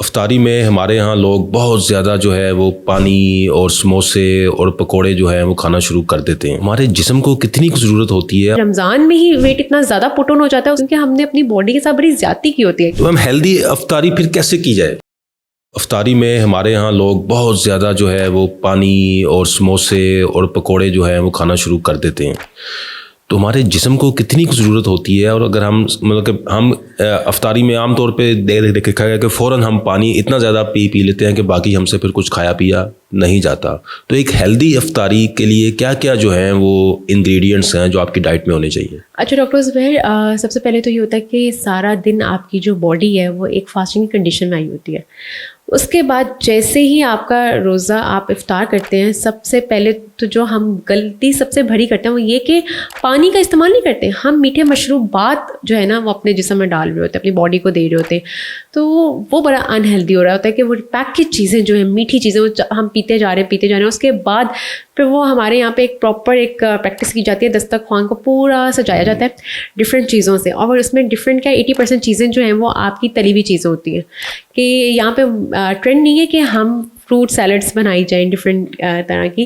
افطاری میں ہمارے ہاں لوگ بہت زیادہ جو ہے وہ پانی اور سموسے اور پکوڑے جو ہیں وہ کھانا شروع کر دیتے ہیں. ہمارے جسم کو کتنی ضرورت ہوتی ہے. رمضان میں ہی ویٹ اتنا زیادہ پٹ آن ہو جاتا ہے کیونکہ ہم نے اپنی باڈی کے ساتھ بڑی زیادتی کی ہوتی ہے. تو ہم ہیلدی افطاری پھر کیسے کی جائے؟ افطاری میں ہمارے ہاں لوگ بہت زیادہ جو ہے وہ پانی اور سموسے اور پکوڑے جو ہیں وہ کھانا شروع کر دیتے ہیں. تو ہمارے جسم کو کتنی ضرورت ہوتی ہے. اور اگر ہم مطلب کہ ہم افطاری میں عام طور پہ دیکھا گیا کہ فوراً ہم پانی اتنا زیادہ پی لیتے ہیں کہ باقی ہم سے پھر کچھ کھایا پیا نہیں جاتا. تو ایک ہیلدی افطاری کے لیے کیا کیا جو ہیں وہ انگریڈینٹس ہیں جو آپ کی ڈائٹ میں ہونے چاہیے؟ اچھا ڈاکٹر زبیر، سب سے پہلے تو یہ ہوتا ہے کہ سارا دن آپ کی جو باڈی ہے وہ ایک فاسٹنگ کی کنڈیشن میں آئی ہوتی ہے. اس کے بعد جیسے ہی آپ کا روزہ آپ افطار کرتے ہیں، سب سے پہلے تو جو ہم غلطی سب سے بڑی کرتے ہیں وہ یہ کہ پانی کا استعمال نہیں کرتے. ہم میٹھے مشروبات جو ہے نا وہ اپنے جسم میں ڈال رہے ہوتے ہیں، اپنی باڈی کو دے رہے ہوتے ہیں. تو وہ بڑا انہیلدی ہو رہا ہوتا ہے کہ وہ پیکیج چیزیں جو ہیں، میٹھی چیزیں وہ ہم پیتے جا رہے ہیں. اس کے بعد پھر وہ ہمارے یہاں پہ ایک پراپر ایک پریکٹس کی جاتی ہے. دسترخوان کو پورا سجایا جاتا ہے ڈفرینٹ چیزوں سے، اور اس میں ڈفرینٹ کیا 80% چیزیں جو ہیں وہ آپ کی تلی ہوئی چیزیں ہوتی ہیں. کہ یہاں پہ ٹرینڈ نہیں ہے کہ ہم فروٹ سیلڈس بنائی جائیں ڈفرینٹ طرح کی،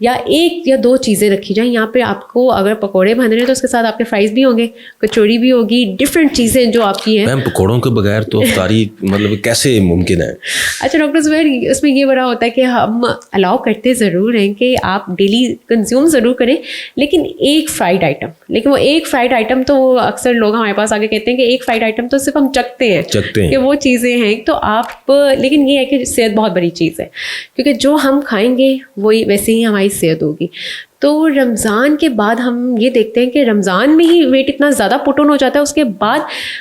یا ایک یا دو چیزیں رکھی جائیں. یہاں پہ آپ کو اگر پکوڑے بن رہے ہیں تو اس کے ساتھ آپ کے فرائز بھی ہوں گے، کچوری بھی ہوگی، ڈفرینٹ چیزیں جو آپ کی ہیں. میم پکوڑوں کے بغیر تو افطاری مطلب کیسے ممکن ہے؟ اچھا ڈاکٹر زبیر، اس میں یہ بڑا ہوتا ہے کہ ہم الاؤ کرتے ضرور ہیں کہ آپ ڈیلی کنزیوم ضرور کریں، لیکن ایک فرائیڈ آئٹم. لیکن وہ ایک فرائیڈ آئٹم تو اکثر لوگ ہمارے پاس آگے کہتے ہیں کہ ایک فرائیڈ آئٹم تو صرف ہم چکتے ہیں کہ وہ چیزیں ہیں. تو آپ لیکن یہ ہے کہ صحت بہت بڑی چیز ہے، کیونکہ جو ہم کھائیں گے وہی ویسے ہی ہماری صحت ہوگی. تو رمضان کے بعد ہم یہ دیکھتے ہیں کہ رمضان میں ہی ویٹ اتنا زیادہ پٹ آن ہو جاتا ہے. اس کے بعد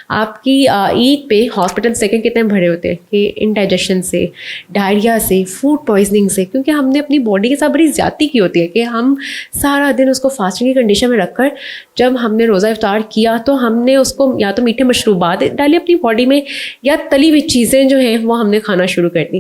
آپ کی عید پہ ہاسپٹل سیکنڈ کتنے بھرے ہوتے ہیں کہ انڈائجیشن سے، ڈائریا سے، فوڈ پوائزننگ سے، کیونکہ ہم نے اپنی باڈی کے ساتھ بڑی زیادتی کی ہوتی ہے کہ ہم سارا دن اس کو فاسٹنگ کی کنڈیشن میں رکھ کر جب ہم نے روزہ افطار کیا تو ہم نے اس کو یا تو میٹھے مشروبات ڈالے اپنی باڈی میں، یا تلی ہوئی چیزیں جو ہیں وہ ہم نے کھانا شروع کر دی.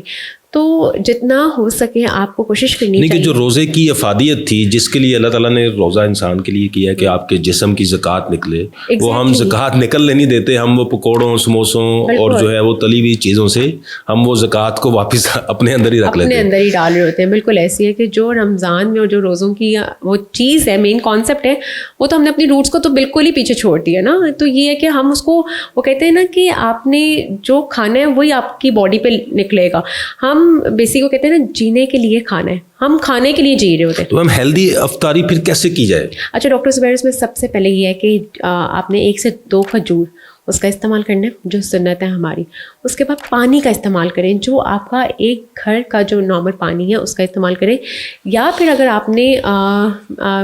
تو جتنا ہو سکے آپ کو کوشش کرنی چاہیے. کہ جو روزے کی افادیت تھی جس کے لیے اللہ تعالیٰ نے روزہ انسان کے لیے کیا کہ آپ کے جسم کی زکوٰۃ نکلے، وہ ہم زکوٰۃ نکلنے نہیں دیتے. ہم وہ پکوڑوں، سموسوں اور جو ہے وہ تلی ہوئی چیزوں سے ہم وہ زکوٰۃ کو واپس اپنے اندر ہی رکھ لیتے ہیں، اپنے اندر ہی ڈال رہے ہوتے ہیں. بالکل ایسی ہے کہ جو رمضان میں اور جو روزوں کی وہ چیز ہے، مین کانسیپٹ ہے، وہ تو ہم نے اپنی روٹس کو تو بالکل ہی پیچھے چھوڑ دیا نا. تو یہ ہے کہ ہم اس کو، وہ کہتے ہیں نا کہ آپ نے جو کھانا ہے وہی آپ کی باڈی پہ نکلے گا. ہم بیسک کو کہتے ہیں نا جینے کے لیے کھانا ہے، ہم کھانے کے لیے جی رہے ہوتے ہیں. تو ہم ہیلدی افطاری پھر کیسے کی جائے؟ اچھا ڈاکٹر زبیر، اس میں سب سے پہلے یہ ہے کہ آپ نے 1 سے 2 کھجور اس کا استعمال کرنا ہے جو سنت ہے ہماری. اس کے بعد پانی کا استعمال کریں، جو آپ کا ایک گھر کا جو نارمل پانی ہے اس کا استعمال کریں. یا پھر اگر آپ نے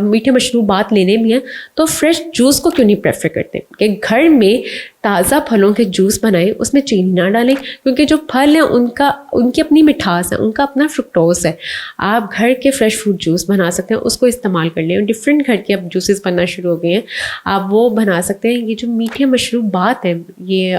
میٹھے مشروبات لینے بھی ہیں تو فریش جوس کو کیوں نہیں پریفر کرتے کہ گھر میں تازہ پھلوں کے جوس بنائیں، اس میں چینی نہ ڈالیں، کیونکہ جو پھل ہیں ان کی اپنی مٹھاس ہے، ان کا اپنا فرکٹوز ہے. آپ گھر کے فریش فروٹ جوس بنا سکتے ہیں، اس کو استعمال کر لیں. ڈفرینٹ گھر کے اب جوسز بننا شروع ہو گئے ہیں، آپ وہ بنا سکتے ہیں. یہ جو میٹھے مشروبات ہیں، یہ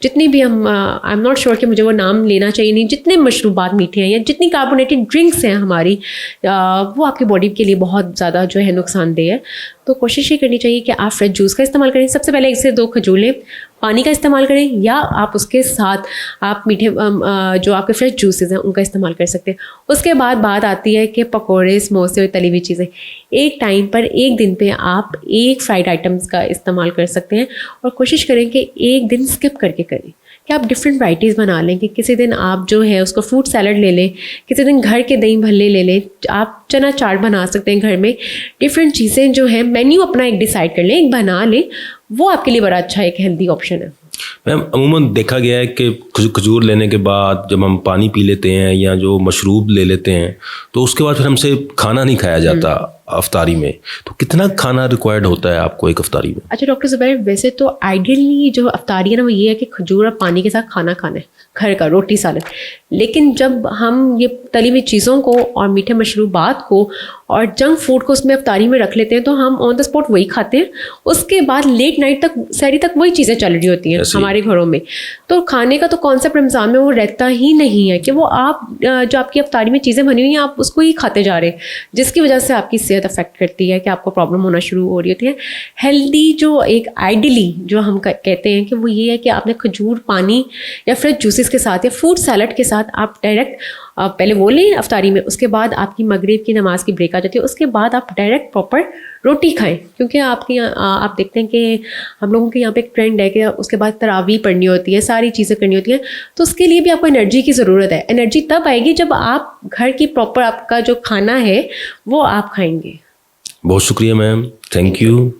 جتنی بھی ہم آئی ایم ناٹ شیور کہ مجھے وہ نام لینا چاہیے نہیں، جتنے مشروبات میٹھے ہیں یا جتنی کاربونیٹڈ ڈرنکس ہیں ہماری، وہ آپ کی باڈی کے لیے بہت زیادہ جو ہے نقصان دہ ہے. تو کوشش یہ کرنی چاہیے کہ آپ فریش جوس کا استعمال کریں. سب سے پہلے 1 سے 2 کھجور لیں، پانی کا استعمال کریں، یا آپ اس کے ساتھ آپ میٹھے جو آپ کے فریش جوسز ہیں ان کا استعمال کر سکتے ہیں. اس کے بعد بات آتی ہے کہ پکوڑے، سموسے اور تلی ہوئی چیزیں. ایک ٹائم پر ایک دن پہ آپ ایک فرائیڈ آئٹمس کا استعمال کر سکتے ہیں، اور کوشش کریں کہ ایک دن اسکپ کر کے کریں، کہ آپ ڈفرینٹ ورائٹیز بنا لیں. کہ کسی دن آپ جو ہے اس کو فروٹ سیلڈ لے لیں، کسی دن گھر کے دہی بھلے لے لیں، آپ چنا چاٹ بنا سکتے ہیں گھر میں. ڈفرینٹ چیزیں جو ہیں مینیو اپنا ایک ڈیسائڈ کر لیں، ایک بنا لیں، وہ آپ کے لیے بڑا اچھا ایک ہیلدی آپشن ہے. میم عموماً دیکھا گیا ہے کہ کھجور لینے کے بعد جب ہم پانی پی لیتے ہیں یا جو مشروب لے لیتے ہیں تو اس کے بعد پھر ہم سے کھانا نہیں کھایا جاتا افطاری میں. تو کتنا کھانا ریکوائرڈ ہوتا ہے آپ کو ایک افطاری میں؟ اچھا ڈاکٹر زبیر، ویسے تو آئیڈیلی جو افطاری ہے نا وہ یہ ہے کہ کھجور اور پانی کے ساتھ کھانا کھانا ہے، گھر کا روٹی سالن. لیکن جب ہم یہ تلی ہوئی چیزوں کو اور میٹھے مشروبات کو اور جنک فوڈ کو اس میں افطاری میں رکھ لیتے ہیں تو ہم آن دا اسپاٹ وہی کھاتے ہیں. اس کے بعد لیٹ نائٹ تک، سحری تک وہی چیزیں چل رہی ہوتی ہیں ہمارے گھروں میں. تو کھانے کا تو کانسیپٹ رمضان میں وہ رہتا ہی نہیں ہے کہ وہ آپ جو آپ کی افطاری میں چیزیں بنی ہوئی ہیں آپ اس کو ہی کھاتے جا رہے ہیں، جس کی وجہ سے آپ کی صحت افیکٹ کرتی ہے کہ آپ کو پرابلم ہونا شروع ہو رہی ہوتی ہے. ہیلدی جو ایک آئیڈیلی جو ہم کہتے ہیں کہ وہ یہ ہے کہ آپ نے کھجور، پانی یا فریش جوسز جوسز کے ساتھ یا فروٹ سیلڈ کے ساتھ آپ ڈائریکٹ پہلے وہ لیں افطاری میں, اس کے بعد آپ کی مغرب کی نماز کی بریک آ جاتی ہے, اس کے بعد آپ ڈائریکٹ پراپر روٹی کھائیں. کیونکہ آپ کے آپ دیکھتے ہیں کہ ہم لوگوں کے یہاں پہ ایک ٹرینڈ ہے کہ اس کے بعد تراویح پڑھنی ہوتی ہے, ساری چیزیں کرنی ہوتی ہیں, تو اس کے لیے بھی آپ کو انرجی کی ضرورت ہے. انرجی تب آئے گی جب آپ گھر کی پراپر آپ کا جو کھانا ہے وہ آپ کھائیں گے. بہت شکریہ میم, تھینک یو.